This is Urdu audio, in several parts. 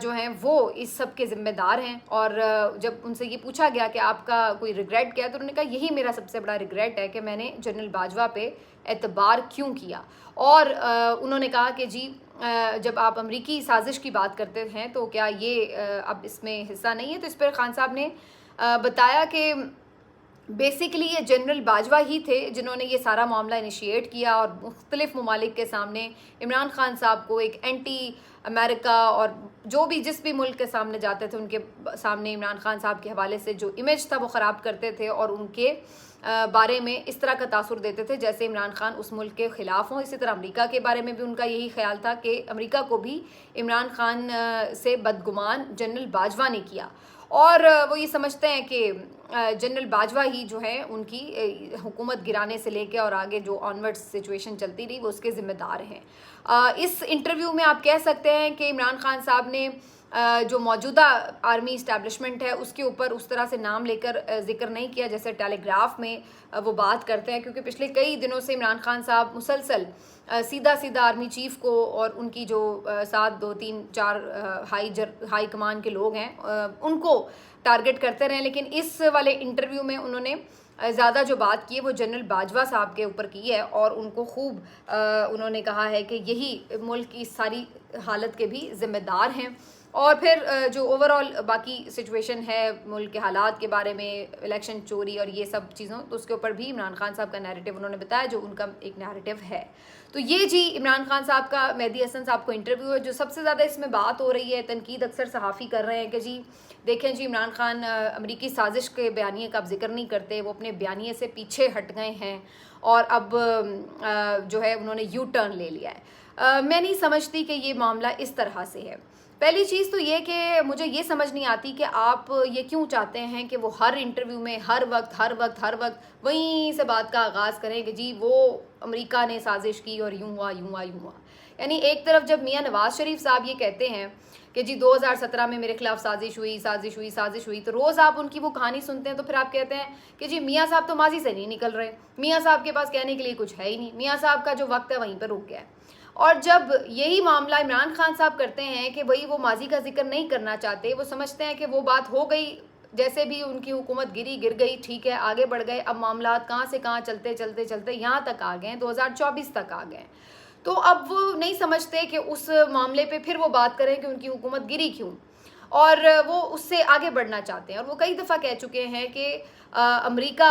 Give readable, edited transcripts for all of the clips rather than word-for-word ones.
جو ہیں وہ اس سب کے ذمہ دار ہیں. اور جب ان سے یہ پوچھا گیا کہ آپ کا کوئی ریگریٹ کیا ہے تو انہوں نے کہا یہی میرا سب سے بڑا ریگریٹ ہے کہ میں نے جنرل باجوہ پہ اعتبار کیوں کیا. اور انہوں نے کہا کہ جی جب آپ امریکی سازش کی بات کرتے ہیں تو کیا یہ اب اس میں حصہ نہیں ہے. تو اس پر خان صاحب نے بتایا کہ بیسیکلی یہ جنرل باجوہ ہی تھے جنہوں نے یہ سارا معاملہ انیشیٹ کیا اور مختلف ممالک کے سامنے عمران خان صاحب کو ایک اینٹی امریکہ اور جو بھی جس بھی ملک کے سامنے جاتے تھے ان کے سامنے عمران خان صاحب کے حوالے سے جو امیج تھا وہ خراب کرتے تھے اور ان کے بارے میں اس طرح کا تاثر دیتے تھے جیسے عمران خان اس ملک کے خلاف ہوں. اسی طرح امریکہ کے بارے میں بھی ان کا یہی خیال تھا کہ امریکہ کو بھی عمران خان سے بدگمان جنرل باجوہ نے کیا اور وہ یہ سمجھتے ہیں کہ جنرل باجوہ ہی جو ہے ان کی حکومت گرانے سے لے کے اور آگے جو آنورڈ سچویشن چلتی رہی وہ اس کے ذمہ دار ہیں. اس انٹرویو میں آپ کہہ سکتے ہیں کہ عمران خان صاحب نے جو موجودہ آرمی اسٹیبلشمنٹ ہے اس کے اوپر اس طرح سے نام لے کر ذکر نہیں کیا جیسے ٹیلی گراف میں وہ بات کرتے ہیں, کیونکہ پچھلے کئی دنوں سے عمران خان صاحب مسلسل سیدھا آرمی چیف کو اور ان کی جو 7 2 3 4 ہائی کمان کے لوگ ہیں ان کو ٹارگٹ کرتے رہے. لیکن اس والے انٹرویو میں انہوں نے زیادہ جو بات کی ہے وہ جنرل باجوہ صاحب کے اوپر کی ہے اور ان کو خوب انہوں نے کہا ہے کہ یہی ملک کی ساری حالت کے بھی ذمہ دار ہیں. اور پھر جو اوور آل باقی سچویشن ہے ملک کے حالات کے بارے میں الیکشن چوری اور یہ سب چیزوں تو اس کے اوپر بھی عمران خان صاحب کا نیریٹو انہوں نے بتایا جو ان کا ایک نیریٹو ہے. تو یہ جی عمران خان صاحب کا مہدی حسن صاحب کو انٹرویو ہے. جو سب سے زیادہ اس میں بات ہو رہی ہے تنقید اکثر صحافی کر رہے ہیں کہ جی دیکھیں جی عمران خان امریکی سازش کے بیانیے کا اب ذکر نہیں کرتے, وہ اپنے بیانیے سے پیچھے ہٹ گئے ہیں اور اب جو ہے انہوں نے یو ٹرن لے لیا ہے. میں نہیں سمجھتی کہ یہ معاملہ اس طرح سے ہے. پہلی چیز تو یہ کہ مجھے یہ سمجھ نہیں آتی کہ آپ یہ کیوں چاہتے ہیں کہ وہ ہر انٹرویو میں ہر وقت وہیں سے بات کا آغاز کریں کہ جی وہ امریکہ نے سازش کی اور یوں ہوا. یعنی ایک طرف جب میاں نواز شریف صاحب یہ کہتے ہیں کہ جی 2017 میں میرے خلاف سازش ہوئی تو روز آپ ان کی وہ کہانی سنتے ہیں تو پھر آپ کہتے ہیں کہ جی میاں صاحب تو ماضی سے نہیں نکل رہے, میاں صاحب کے پاس کہنے کے لیے کچھ ہے ہی نہیں, میاں صاحب کا جو وقت ہے وہیں پہ رک گیا ہے. اور جب یہی معاملہ عمران خان صاحب کرتے ہیں کہ بھئی وہ ماضی کا ذکر نہیں کرنا چاہتے, وہ سمجھتے ہیں کہ وہ بات ہو گئی, جیسے بھی ان کی حکومت گر گئی, ٹھیک ہے آگے بڑھ گئے, اب معاملات کہاں سے کہاں چلتے یہاں تک آ گئے, 2024 تک آ گئے. تو اب وہ نہیں سمجھتے کہ اس معاملے پہ پھر وہ بات کریں کہ ان کی حکومت گری کیوں, اور وہ اس سے آگے بڑھنا چاہتے ہیں. اور وہ کئی دفعہ کہہ چکے ہیں کہ امریکہ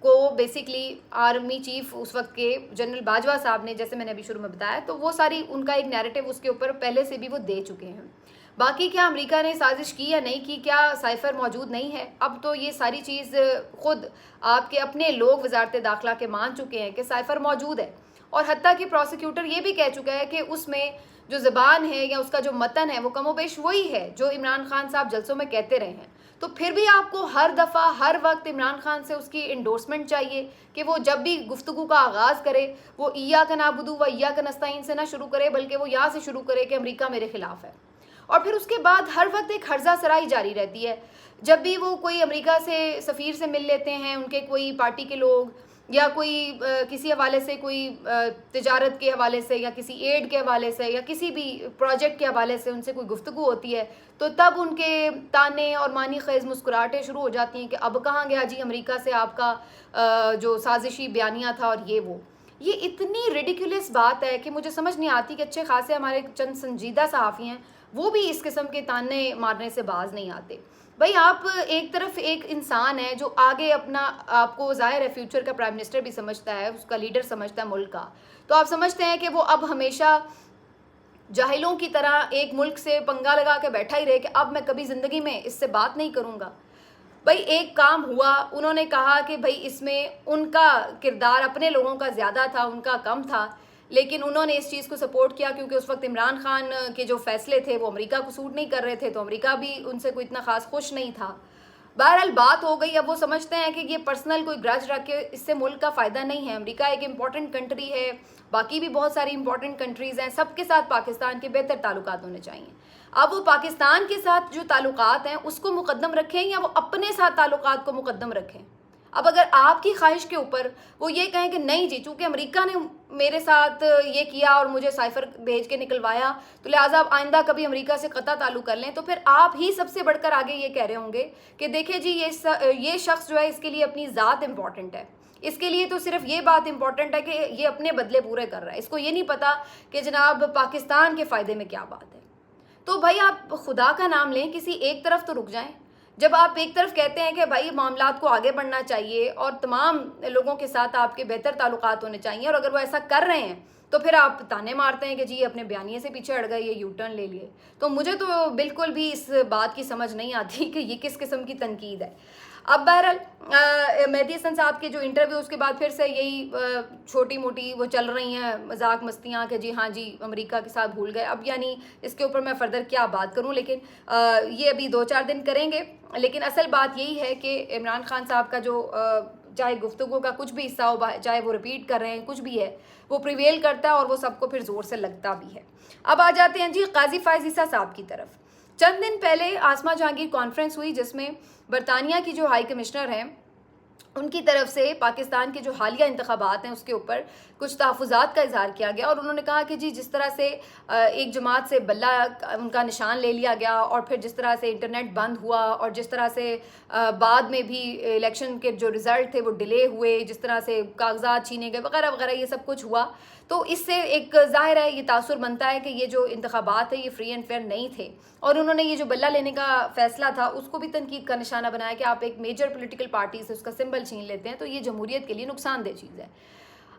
کو بیسکلی آرمی چیف اس وقت کے جنرل باجوہ صاحب نے, جیسے میں نے ابھی شروع میں بتایا, تو وہ ساری ان کا ایک نیریٹو اس کے اوپر پہلے سے بھی وہ دے چکے ہیں. باقی کیا امریکہ نے سازش کی یا نہیں کی, کیا سائفر موجود نہیں ہے, اب تو یہ ساری چیز خود آپ کے اپنے لوگ وزارت داخلہ کے مان چکے ہیں کہ سائفر موجود ہے. اور حتیٰ کہ پروسیکیوٹر یہ بھی کہہ چکا ہے کہ اس میں جو زبان ہے یا اس کا جو متن ہے وہ کم و بیش وہی ہے جو عمران خان صاحب جلسوں میں کہتے رہے ہیں. تو پھر بھی آپ کو ہر دفعہ ہر وقت عمران خان سے اس کی انڈورسمنٹ چاہیے کہ وہ جب بھی گفتگو کا آغاز کرے وہ ایاک نعبد و ایاک نستعین سے نہ شروع کرے بلکہ وہ یہاں سے شروع کرے کہ امریکہ میرے خلاف ہے. اور پھر اس کے بعد ہر وقت ایک ہرزہ سرائی جاری رہتی ہے. جب بھی وہ کوئی امریکہ سے سفیر سے مل لیتے ہیں ان کے کوئی پارٹی کے لوگ یا کوئی کسی حوالے سے کوئی تجارت کے حوالے سے یا کسی ایڈ کے حوالے سے یا کسی بھی پروجیکٹ کے حوالے سے ان سے کوئی گفتگو ہوتی ہے تو تب ان کے تانے اور معنی خیز مسکراہٹیں شروع ہو جاتی ہیں کہ اب کہاں گیا جی امریکہ سے آپ کا جو سازشی بیانیہ تھا. اور یہ اتنی ریڈیکولس بات ہے کہ مجھے سمجھ نہیں آتی کہ اچھے خاصے ہمارے چند سنجیدہ صحافی ہیں وہ بھی اس قسم کے تانے مارنے سے باز نہیں آتے. بھائی آپ ایک طرف ایک انسان ہے جو آگے اپنا آپ کو ظاہر ہے فیوچر کا پرائم منسٹر بھی سمجھتا ہے, اس کا لیڈر سمجھتا ہے ملک کا, تو آپ سمجھتے ہیں کہ وہ اب ہمیشہ جاہلوں کی طرح ایک ملک سے پنگا لگا کے بیٹھا ہی رہے کہ اب میں کبھی زندگی میں اس سے بات نہیں کروں گا. بھائی ایک کام ہوا, انہوں نے کہا کہ بھائی اس میں ان کا کردار اپنے لوگوں کا زیادہ تھا, ان کا کم تھا, لیکن انہوں نے اس چیز کو سپورٹ کیا کیونکہ اس وقت عمران خان کے جو فیصلے تھے وہ امریکہ کو سوٹ نہیں کر رہے تھے تو امریکہ بھی ان سے کوئی اتنا خاص خوش نہیں تھا. بہرحال بات ہو گئی. اب وہ سمجھتے ہیں کہ یہ پرسنل کوئی گرج رکھ کے اس سے ملک کا فائدہ نہیں ہے. امریکہ ایک امپورٹنٹ کنٹری ہے, باقی بھی بہت ساری امپورٹنٹ کنٹریز ہیں, سب کے ساتھ پاکستان کے بہتر تعلقات ہونے چاہیے. اب وہ پاکستان کے ساتھ جو تعلقات ہیں اس کو مقدم رکھیں یا وہ اپنے ساتھ تعلقات کو مقدم رکھیں. اب اگر آپ کی خواہش کے اوپر وہ یہ کہیں کہ نہیں جی چونکہ امریکہ نے میرے ساتھ یہ کیا اور مجھے سائفر بھیج کے نکلوایا تو لہٰذا آپ آئندہ کبھی امریکہ سے قطع تعلق کر لیں، تو پھر آپ ہی سب سے بڑھ کر آگے یہ کہہ رہے ہوں گے کہ دیکھیں جی یہ شخص جو ہے اس کے لیے اپنی ذات امپورٹنٹ ہے، اس کے لیے تو صرف یہ بات امپورٹنٹ ہے کہ یہ اپنے بدلے پورے کر رہا ہے، اس کو یہ نہیں پتا کہ جناب پاکستان کے فائدے میں کیا بات ہے۔ تو بھائی آپ خدا کا نام لیں، کسی ایک طرف تو رک جائیں۔ جب آپ ایک طرف کہتے ہیں کہ بھائی معاملات کو آگے بڑھنا چاہیے اور تمام لوگوں کے ساتھ آپ کے بہتر تعلقات ہونے چاہیے، اور اگر وہ ایسا کر رہے ہیں تو پھر آپ تانے مارتے ہیں کہ جی اپنے بیانیے سے پیچھے ہٹ گئے، یہ یو ٹرن لے لیے، تو مجھے تو بالکل بھی اس بات کی سمجھ نہیں آتی کہ یہ کس قسم کی تنقید ہے۔ اب بہرحال مہدی حسن صاحب کے جو انٹرویو اس کے بعد پھر سے یہی چھوٹی موٹی وہ چل رہی ہیں مذاق مستیاں کہ جی ہاں جی امریکہ کے ساتھ بھول گئے۔ اب یعنی اس کے اوپر میں فردر کیا بات کروں، لیکن یہ ابھی 2-4 دن کریں گے، لیکن اصل بات یہی ہے کہ عمران خان صاحب کا جو چاہے گفتگو کا کچھ بھی حصہ ہو، چاہے وہ ریپیٹ کر رہے ہیں کچھ بھی ہے، وہ پریویل کرتا ہے اور وہ سب کو پھر زور سے لگتا بھی ہے۔ اب آ جاتے ہیں جی قاضی فائز عیسیٰ صاحب کی طرف۔ چند دن پہلے آسما جہانگیر کانفرنس ہوئی جس میں برطانیہ کی جو ہائی کمشنر ہیں ان کی طرف سے پاکستان کے جو حالیہ انتخابات ہیں اس کے اوپر کچھ تحفظات کا اظہار کیا گیا، اور انہوں نے کہا کہ جی جس طرح سے ایک جماعت سے بلہ ان کا نشان لے لیا گیا، اور پھر جس طرح سے انٹرنیٹ بند ہوا، اور جس طرح سے بعد میں بھی الیکشن کے جو رزلٹ تھے وہ ڈیلے ہوئے، جس طرح سے کاغذات چھینے گئے وغیرہ وغیرہ، یہ سب کچھ ہوا، تو اس سے ایک ظاہر ہے یہ تاثر بنتا ہے کہ یہ جو انتخابات ہیں یہ فری اینڈ فیئر نہیں تھے، اور انہوں نے یہ جو بلہ لینے کا فیصلہ تھا اس کو بھی تنقید کا نشانہ بنایا کہ آپ ایک میجر پولیٹیکل پارٹی سے اس کا سمبل چھین لیتے ہیں تو یہ جمہوریت کے لیے نقصان دہ چیز ہے۔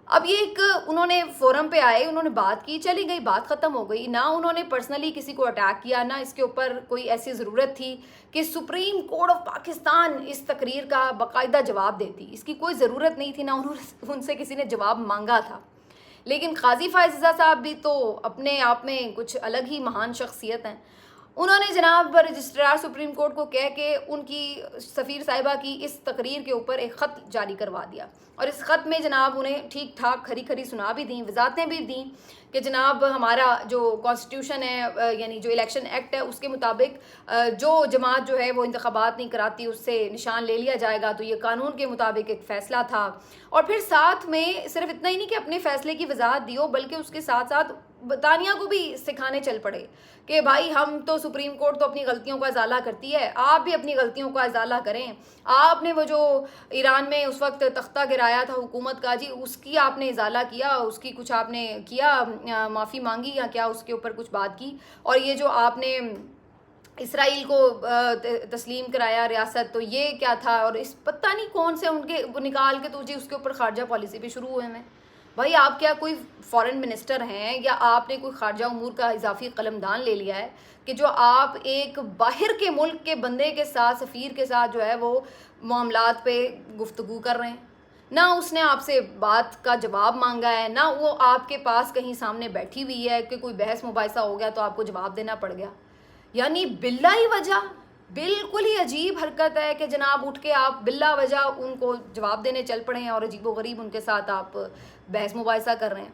اب یہ ایک انہوں نے فورم پہ آئے، انہوں نے بات کی، چلی گئی، بات ختم ہو گئی، نہ انہوں نے پرسنلی کسی کو اٹیک کیا، نہ اس کے اوپر کوئی ایسی ضرورت تھی کہ سپریم کورٹ آف پاکستان اس تقریر کا باقاعدہ جواب دیتی، اس کی کوئی ضرورت نہیں تھی، نہ ان سے کسی نے جواب مانگا تھا۔ لیکن قاضی فائز عیسیٰ صاحب بھی تو اپنے آپ میں کچھ الگ ہی مہان شخصیت ہیں، انہوں نے جناب رجسٹرار سپریم کورٹ کو کہہ کے ان کی سفیر صاحبہ کی اس تقریر کے اوپر ایک خط جاری کروا دیا، اور اس خط میں جناب انہیں ٹھیک ٹھاک کھری کھری سنا بھی دیں، وضاحتیں بھی دیں کہ جناب ہمارا جو کانسٹیٹیوشن ہے یعنی جو الیکشن ایکٹ ہے اس کے مطابق جو جماعت جو ہے وہ انتخابات نہیں کراتی اس سے نشان لے لیا جائے گا، تو یہ قانون کے مطابق ایک فیصلہ تھا۔ اور پھر ساتھ میں صرف اتنا ہی نہیں کہ اپنے فیصلے کی وضاحت دی ہو، بلکہ اس کے ساتھ ساتھ برطانیہ کو بھی سکھانے چل پڑے کہ بھائی ہم تو سپریم کورٹ تو اپنی غلطیوں کا ازالہ کرتی ہے، آپ بھی اپنی غلطیوں کا ازالہ کریں۔ آپ نے وہ جو ایران میں اس وقت تختہ گرایا تھا حکومت کا، جی اس کی آپ نے ازالہ کیا، اس کی کچھ آپ نے کیا، معافی مانگی یا کیا اس کے اوپر کچھ بات کی، اور یہ جو آپ نے اسرائیل کو تسلیم کرایا ریاست، تو یہ کیا تھا، اور اس پتہ نہیں کون سے ان کے نکال کے تو جی اس کے اوپر خارجہ پالیسی بھی شروع ہوئے ہیں۔ بھائی آپ کیا کوئی فارن منسٹر ہیں یا آپ نے کوئی خارجہ امور کا اضافی قلمدان لے لیا ہے کہ جو آپ ایک باہر کے ملک کے بندے کے ساتھ، سفیر کے ساتھ جو ہے وہ معاملات پہ گفتگو کر رہے ہیں؟ نہ اس نے آپ سے بات کا جواب مانگا ہے، نہ وہ آپ کے پاس کہیں سامنے بیٹھی ہوئی ہے کہ کوئی بحث مباحثہ ہو گیا تو آپ کو جواب دینا پڑ گیا، یعنی بلا ہی وجہ بالکل ہی عجیب حرکت ہے کہ جناب اٹھ کے آپ بلا وجہ ان کو جواب دینے چل پڑے ہیں اور عجیب و غریب ان کے ساتھ آپ بحث مباحثہ کر رہے ہیں،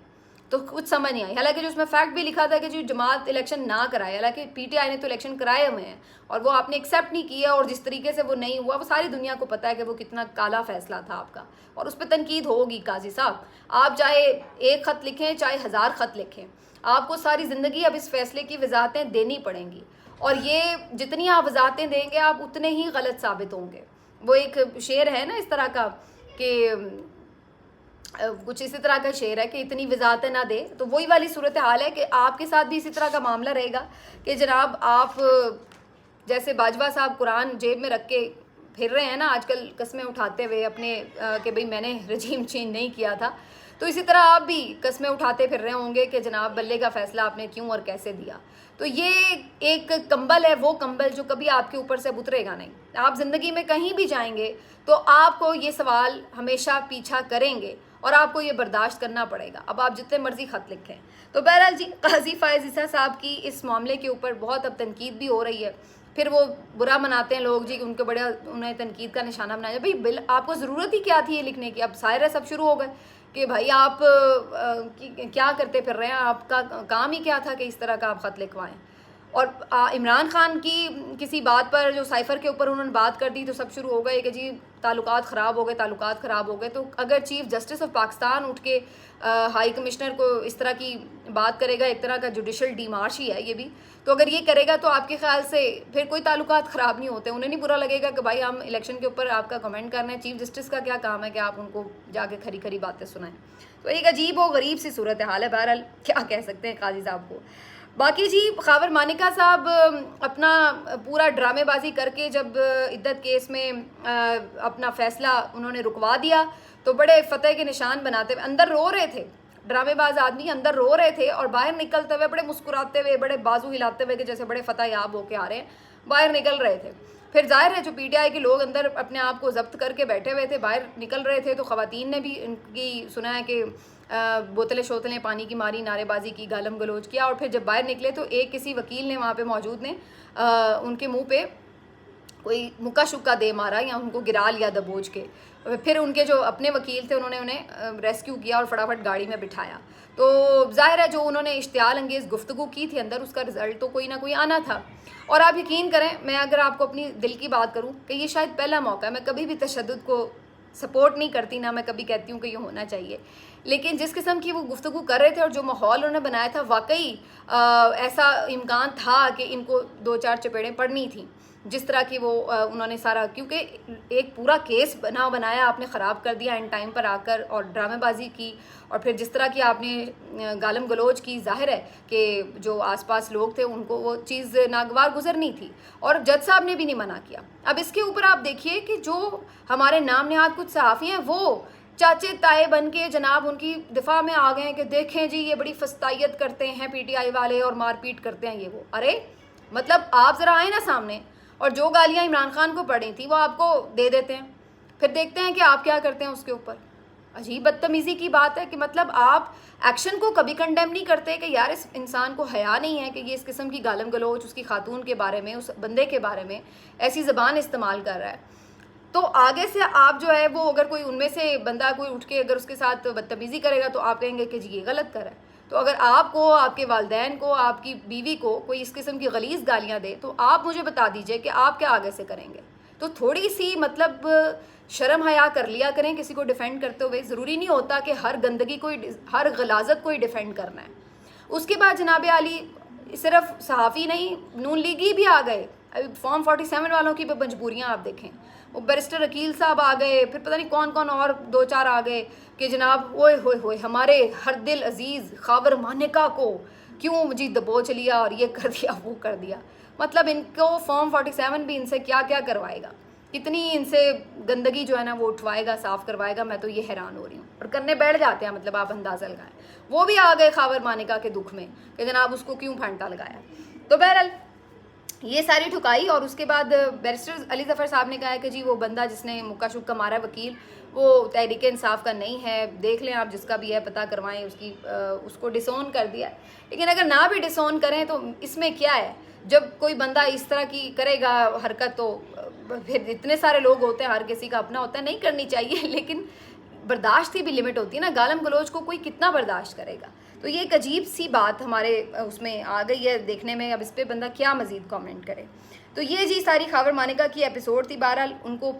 تو کچھ سمجھ نہیں آئی۔ حالانکہ جو اس میں فیکٹ بھی لکھا تھا کہ جو جماعت الیکشن نہ کرائے، حالانکہ پی ٹی آئی نے تو الیکشن کرائے ہوئے ہیں اور وہ آپ نے ایکسیپٹ نہیں کیا، اور جس طریقے سے وہ نہیں ہوا وہ ساری دنیا کو پتہ ہے کہ وہ کتنا کالا فیصلہ تھا آپ کا، اور اس پہ تنقید ہوگی۔ قاضی صاحب آپ چاہے ایک خط لکھیں چاہے 1000 خط لکھیں، آپ کو ساری زندگی اب اس فیصلے کی وضاحتیں دینی پڑیں گی، اور یہ جتنی آپ وضاحتیں دیں گے آپ اتنے ہی غلط ثابت ہوں گے۔ وہ ایک شعر ہے نا اس طرح کا کہ کچھ اسی طرح کا شعر ہے کہ اتنی وضاحتیں نہ دے، تو وہی والی صورتحال ہے کہ آپ کے ساتھ بھی اسی طرح کا معاملہ رہے گا کہ جناب آپ جیسے باجوہ صاحب قرآن جیب میں رکھ کے پھر رہے ہیں نا آج کل قسمیں اٹھاتے ہوئے اپنے کہ بھئی میں نے رجیم چینج نہیں کیا تھا، تو اسی طرح آپ بھی قسمیں اٹھاتے پھر رہے ہوں گے کہ جناب بلے کا فیصلہ آپ نے کیوں اور کیسے دیا۔ تو یہ ایک کمبل ہے، وہ کمبل جو کبھی آپ کے اوپر سے اترے گا نہیں۔ آپ زندگی میں کہیں بھی جائیں گے تو آپ کو یہ سوال ہمیشہ پیچھا کریں گے اور آپ کو یہ برداشت کرنا پڑے گا، اب آپ جتنے مرضی خط لکھیں۔ تو بہرحال جی قاضی فائز عیسیٰ صاحب کی اس معاملے کے اوپر بہت اب تنقید بھی ہو رہی ہے، پھر وہ برا مناتے ہیں لوگ جی ان کے بڑے انہیں تنقید کا نشانہ بنایا۔ بھائی آپ کو ضرورت ہی کیا تھی یہ لکھنے کی؟ اب ظاہر ہے سب شروع ہو گئے کہ بھائی آپ کیا کرتے پھر رہے ہیں، آپ کا کام ہی کیا تھا کہ اس طرح کا آپ خط لکھوائیں۔ اور عمران خان کی کسی بات پر جو سائفر کے اوپر انہوں نے بات کر دی تو سب شروع ہو گئے کہ جی تعلقات خراب ہو گئے. تو اگر چیف جسٹس آف پاکستان اٹھ کے ہائی کمشنر کو اس طرح کی بات کرے گا, ایک طرح کا جوڈیشل ڈیمارش ہی ہے یہ بھی, تو اگر یہ کرے گا تو آپ کے خیال سے پھر کوئی تعلقات خراب نہیں ہوتے, انہیں نہیں برا لگے گا کہ بھائی ہم الیکشن کے اوپر آپ کا کمنٹ کرنا ہے, چیف جسٹس کا کیا کام ہے کہ آپ ان کو جا کے کھری کھری باتیں سنائیں. تو ایک عجیب و غریب سی صورت حال ہے. بہرحال کیا کہہ سکتے ہیں قاضی صاحب کو. باقی جی خاور مانیکا صاحب اپنا پورا ڈرامے بازی کر کے جب عدت کیس میں اپنا فیصلہ انہوں نے رکوا دیا تو بڑے فتح کے نشان بناتے ہوئے اندر رو رہے تھے, ڈرامے باز آدمی اندر رو رہے تھے اور باہر نکلتے ہوئے بڑے مسکراتے ہوئے, بڑے بازو ہلاتے ہوئے کہ جیسے بڑے فتح یاب ہو کے آ رہے ہیں, باہر نکل رہے تھے. پھر ظاہر ہے جو پی ٹی آئی کے لوگ اندر اپنے آپ کو ضبط کر کے بیٹھے ہوئے تھے, باہر نکل رہے تھے, تو خواتین نے بھی ان کی سنا ہے کہ بوتلیں شوتلیں پانی کی ماری, نعرے بازی کی, گالم گلوچ کیا, اور پھر جب باہر نکلے تو ایک کسی وکیل نے وہاں پہ موجود نے ان کے منہ پہ کوئی مکہ شکا دے مارا یا ان کو گرا لیا دبوچ کے. پھر ان کے جو اپنے وکیل تھے انہوں نے انہیں ریسکیو کیا اور فٹافٹ گاڑی میں بٹھایا. تو ظاہر ہے جو انہوں نے اشتعال انگیز گفتگو کی تھی اندر, اس کا رزلٹ تو کوئی نہ کوئی آنا تھا. اور آپ یقین کریں, میں اگر آپ کو اپنی دل کی بات کروں کہ یہ شاید پہلا موقع ہے, میں کبھی بھی تشدد کو سپورٹ نہیں کرتی, نہ میں کبھی کہتی ہوں کہ یہ ہونا چاہیے, لیکن جس قسم کی وہ گفتگو کر رہے تھے اور جو ماحول انہوں نے بنایا تھا, واقعی ایسا امکان تھا کہ ان کو 2-4 چپیڑیں پڑنی تھیں. جس طرح کی وہ انہوں نے سارا, کیونکہ ایک پورا کیس بنایا آپ نے خراب کر دیا ان ٹائم پر آ کر, اور ڈرامے بازی کی, اور پھر جس طرح کی آپ نے گالم گلوچ کی, ظاہر ہے کہ جو آس پاس لوگ تھے ان کو وہ چیز ناگوار گزرنی تھی, اور جج صاحب نے بھی نہیں منع کیا. اب اس کے اوپر آپ دیکھیے کہ جو ہمارے نام نہاد کچھ صحافی ہیں وہ چاچے تائے بن کے جناب ان کی دفاع میں آ گئے ہیں کہ دیکھیں جی یہ بڑی فستائیت کرتے ہیں پی ٹی آئی والے اور مار پیٹ کرتے ہیں یہ وہ. ارے مطلب آپ ذرا آئیں نا سامنے, اور جو گالیاں عمران خان کو پڑی تھیں وہ آپ کو دے دیتے ہیں, پھر دیکھتے ہیں کہ آپ کیا کرتے ہیں اس کے اوپر. عجیب بدتمیزی کی بات ہے کہ مطلب آپ ایکشن کو کبھی کنڈیم نہیں کرتے کہ یار اس انسان کو حیا نہیں ہے کہ یہ اس قسم کی گالم گلوچ اس کی خاتون کے بارے میں, اس بندے کے بارے میں ایسی زبان استعمال کر رہا ہے. تو آگے سے آپ جو ہے وہ اگر کوئی ان میں سے بندہ کوئی اٹھ کے اگر اس کے ساتھ بدتمیزی کرے گا تو آپ کہیں گے کہ جی یہ غلط کر رہا ہے. تو اگر آپ کو, آپ کے والدین کو, آپ کی بیوی کو کوئی اس قسم کی غلیظ گالیاں دے تو آپ مجھے بتا دیجئے کہ آپ کیا آگے سے کریں گے. تو تھوڑی سی مطلب شرم حیا کر لیا کریں کسی کو ڈیفینڈ کرتے ہوئے. ضروری نہیں ہوتا کہ ہر گندگی کو, ہر غلاظت کو ہی ڈیفینڈ کرنا ہے. اس کے بعد جناب عالی صرف صحافی نہیں, نون لیگی بھی آ گئے. فارم 47 والوں کی مجبوریاں آپ دیکھیں, وہ بیرسٹر عقیل صاحب آ گئے, پھر پتہ نہیں کون کون اور 2-4 آ گئے کہ جناب اوئے ہوئے ہوئے ہمارے ہر دل عزیز خاور مانیکا کو کیوں جی دبوچ لیا اور یہ کر دیا وہ کر دیا. مطلب ان کو فارم 47 بھی ان سے کیا کیا کروائے گا, کتنی ان سے گندگی جو ہے نا وہ اٹھوائے گا, صاف کروائے گا. میں تو یہ حیران ہو رہی ہوں, اور کرنے بیٹھ جاتے ہیں. مطلب آپ اندازہ لگائیں, وہ بھی آ گئے خاور مانیکا کے دکھ میں کہ جناب اس کو کیوں پھانٹا لگایا. تو بہرحال یہ ساری ٹھکائی, اور اس کے بعد بیرسٹر علی ظفر صاحب نے کہا ہے کہ جی وہ بندہ جس نے مکہ شکا مارا ہے وکیل, وہ تحریک انصاف کا نہیں ہے, دیکھ لیں آپ جس کا بھی ہے پتہ کروائیں, اس کو ڈسون کر دیا. لیکن اگر نہ بھی ڈسون کریں تو اس میں کیا ہے, جب کوئی بندہ اس طرح کی کرے گا حرکت تو پھر اتنے سارے لوگ ہوتے ہیں, ہر کسی کا اپنا ہوتا ہے, نہیں کرنی چاہیے, لیکن برداشت کی بھی لمٹ ہوتی ہے نا. گالم گلوچ کو کوئی کتنا برداشت کرے گا. تو یہ ایک عجیب سی بات ہمارے اس میں آ گئی ہے دیکھنے میں. اب اس پہ بندہ کیا مزید کامنٹ کرے. تو یہ جی ساری خاور مانیکا کی ایپیسوڈ تھی. بہرحال ان کو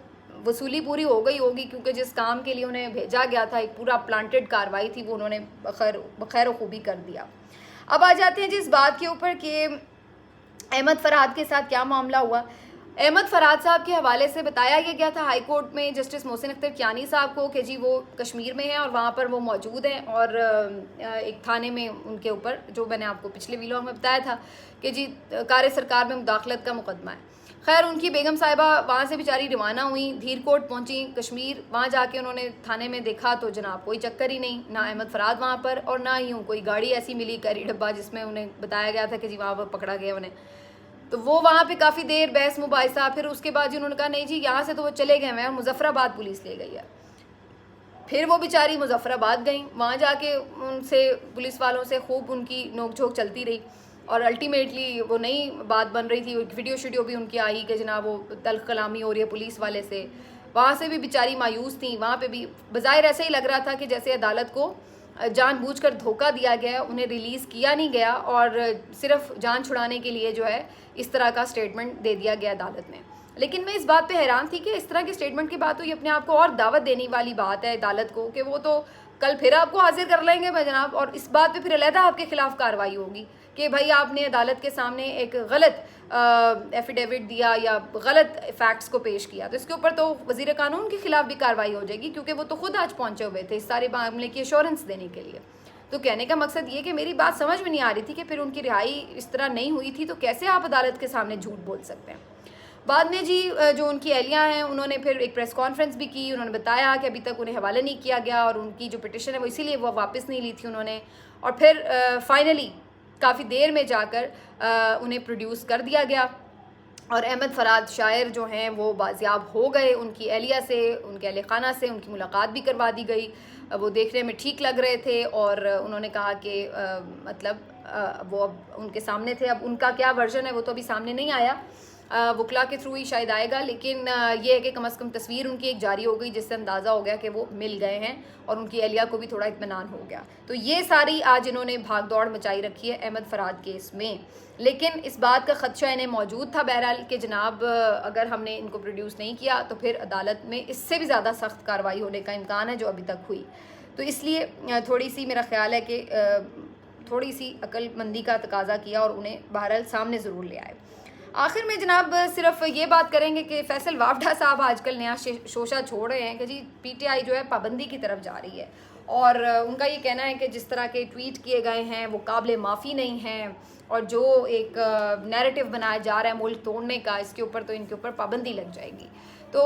وصولی پوری ہو گئی ہوگی, کیونکہ جس کام کے لیے انہیں بھیجا گیا تھا, ایک پورا پلانٹڈ کاروائی تھی, وہ انہوں نے بخیر و خوبی کر دیا. اب آ جاتے ہیں جس بات کے اوپر کہ احمد فرحاد کے ساتھ کیا معاملہ ہوا. احمد فرحاد صاحب کے حوالے سے بتایا یہ گیا تھا ہائی کورٹ میں جسٹس محسن اختر کیانی صاحب کو کہ جی وہ کشمیر میں ہیں اور وہاں پر وہ موجود ہیں, اور ایک تھانے میں ان کے اوپر, جو میں نے آپ کو پچھلے ویلاگ میں بتایا تھا کہ جی کار سرکار میں مداخلت کا مقدمہ ہے. خیر ان کی بیگم صاحبہ وہاں سے بیچاری روانہ ہوئیں, دھیر کوٹ پہنچی کشمیر. وہاں جا کے انہوں نے تھانے میں دیکھا تو جناب کوئی چکر ہی نہیں, نہ احمد فرحاد وہاں پر, اور نہ ہی کوئی گاڑی ایسی ملی کیری ڈبہ جس میں انہیں بتایا گیا تھا کہ جی وہاں پر پکڑا گیا انہیں. تو وہ وہاں پہ کافی دیر بحث مباحثہ, پھر اس کے بعد جی انہوں نے کہا نہیں جی یہاں سے تو وہ چلے گئے ہیں, مظفر آباد پولیس لے گئی ہے. پھر وہ بیچاری مظفر آباد گئیں, وہاں جا کے ان سے پولیس والوں سے خوب ان کی نوک جھوک چلتی رہی, اور الٹیمیٹلی وہ نئی بات بن رہی تھی. ویڈیو بھی ان کی آئی کہ جناب وہ تلخ کلامی ہو رہی ہے پولیس والے سے. وہاں سے بھی بیچاری مایوس تھیں, وہاں پہ بھی بظاہر ایسے ہی لگ رہا تھا کہ جیسے عدالت کو جان بوجھ کر دھوکہ دیا گیا ہے, انہیں ریلیز کیا نہیں گیا اور صرف جان چھڑانے کے لیے جو ہے اس طرح کا سٹیٹمنٹ دے دیا گیا عدالت میں. لیکن میں اس بات پہ حیران تھی کہ اس طرح کے سٹیٹمنٹ کے بعد تو یہ اپنے آپ کو اور دعوت دینے والی بات ہے عدالت کو کہ وہ تو کل پھر آپ کو حاضر کر لیں گے جناب, اور اس بات پہ پھر علیحدہ آپ کے خلاف کارروائی ہوگی کہ بھائی آپ نے عدالت کے سامنے ایک غلط ایفیڈیوٹ دیا یا غلط فیکٹس کو پیش کیا, تو اس کے اوپر تو وزیر قانون کے خلاف بھی کارروائی ہو جائے گی کیونکہ وہ تو خود آج پہنچے ہوئے تھے اس سارے معاملے کی ایشورنس دینے کے لیے. تو کہنے کا مقصد یہ کہ میری بات سمجھ میں نہیں آ رہی تھی کہ پھر ان کی رہائی اس طرح نہیں ہوئی تھی تو کیسے آپ عدالت کے سامنے جھوٹ بول سکتے ہیں. بعد میں جی جو ان کی اہلیہ ہیں انہوں نے پھر ایک پریس کانفرنس بھی کی, انہوں نے بتایا کہ ابھی تک انہیں حوالے نہیں کیا گیا اور ان کی جو پٹیشن ہے وہ اسی لیے وہ واپس نہیں لی تھی انہوں نے, اور پھر فائنلی کافی دیر میں جا کر انہیں پروڈیوس کر دیا گیا اور احمد فراد شاعر جو ہیں وہ بازیاب ہو گئے. ان کی اہلیہ سے, ان کے اہل خانہ سے ان کی ملاقات بھی کروا دی گئی, وہ دیکھنے میں ٹھیک لگ رہے تھے اور انہوں نے کہا کہ مطلب وہ اب ان کے سامنے تھے, اب ان کا کیا ورژن ہے وہ تو ابھی سامنے نہیں آیا, وکلا کے تھرو ہی شاید آئے گا, لیکن یہ ہے کہ کم از کم تصویر ان کی ایک جاری ہو گئی جس سے اندازہ ہو گیا کہ وہ مل گئے ہیں اور ان کی اہلیہ کو بھی تھوڑا اطمینان ہو گیا. تو یہ ساری آج انہوں نے بھاگ دوڑ مچائی رکھی ہے احمد فراد کیس میں, لیکن اس بات کا خدشہ انہیں موجود تھا بہرحال کہ جناب اگر ہم نے ان کو پروڈیوس نہیں کیا تو پھر عدالت میں اس سے بھی زیادہ سخت کارروائی ہونے کا امکان ہے جو ابھی تک ہوئی. تو اس لیے تھوڑی سی میرا خیال ہے کہ تھوڑی سی عقل مندی کا تقاضا کیا اور انہیں بہرحال سامنے ضرور لے آئے. آخر میں جناب صرف یہ بات کریں گے کہ فیصل وافڈا صاحب آج کل نیا شوشہ چھوڑ رہے ہیں کہ جی پی ٹی آئی جو ہے پابندی کی طرف جا رہی ہے, اور ان کا یہ کہنا ہے کہ جس طرح کے ٹویٹ کیے گئے ہیں وہ قابل معافی نہیں ہیں, اور جو ایک نیریٹو بنایا جا رہا ہے ملک توڑنے کا, اس کے اوپر تو ان کے اوپر پابندی لگ جائے گی. تو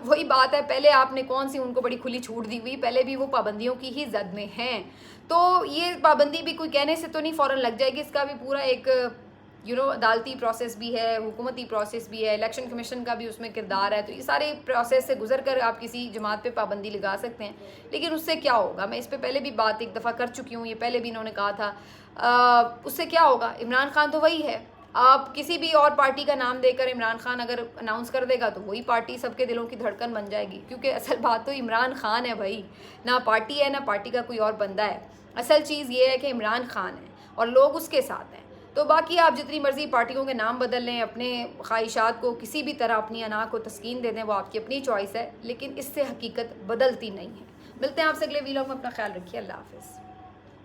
وہی بات ہے, پہلے آپ نے کون سی ان کو بڑی کھلی چھوٹ دی ہوئی, پہلے بھی وہ پابندیوں کی ہی زد میں ہیں, تو یہ پابندی بھی کوئی کہنے سے تو نہیں فوراً لگ جائے گی, اس کا بھی پورا ایک عدالتی پروسیس بھی ہے, حکومتی پروسیس بھی ہے, الیکشن کمیشن کا بھی اس میں کردار ہے, تو یہ سارے پروسیس سے گزر کر آپ کسی جماعت پہ پابندی لگا سکتے ہیں. لیکن اس سے کیا ہوگا, میں اس پہ پہلے بھی بات ایک دفعہ کر چکی ہوں, یہ پہلے بھی انہوں نے کہا تھا, اس سے کیا ہوگا, عمران خان تو وہی ہے, آپ کسی بھی اور پارٹی کا نام دے کر عمران خان اگر اناؤنس کر دے گا تو وہی پارٹی سب کے دلوں کی دھڑکن بن جائے گی, کیونکہ اصل بات تو عمران خان ہے بھائی, نہ پارٹی ہے نہ پارٹی کا کوئی اور بندہ ہے. اصل چیز یہ ہے کہ عمران خان ہے اور لوگ اس کے ساتھ ہیں. تو باقی آپ جتنی مرضی پارٹیوں کے نام بدل لیں, اپنے خواہشات کو کسی بھی طرح اپنی انا کو تسکین دے دیں, وہ آپ کی اپنی چوائس ہے, لیکن اس سے حقیقت بدلتی نہیں ہے. ملتے ہیں آپ سے اگلے ویلاگ میں, اپنا خیال رکھیے, اللہ حافظ.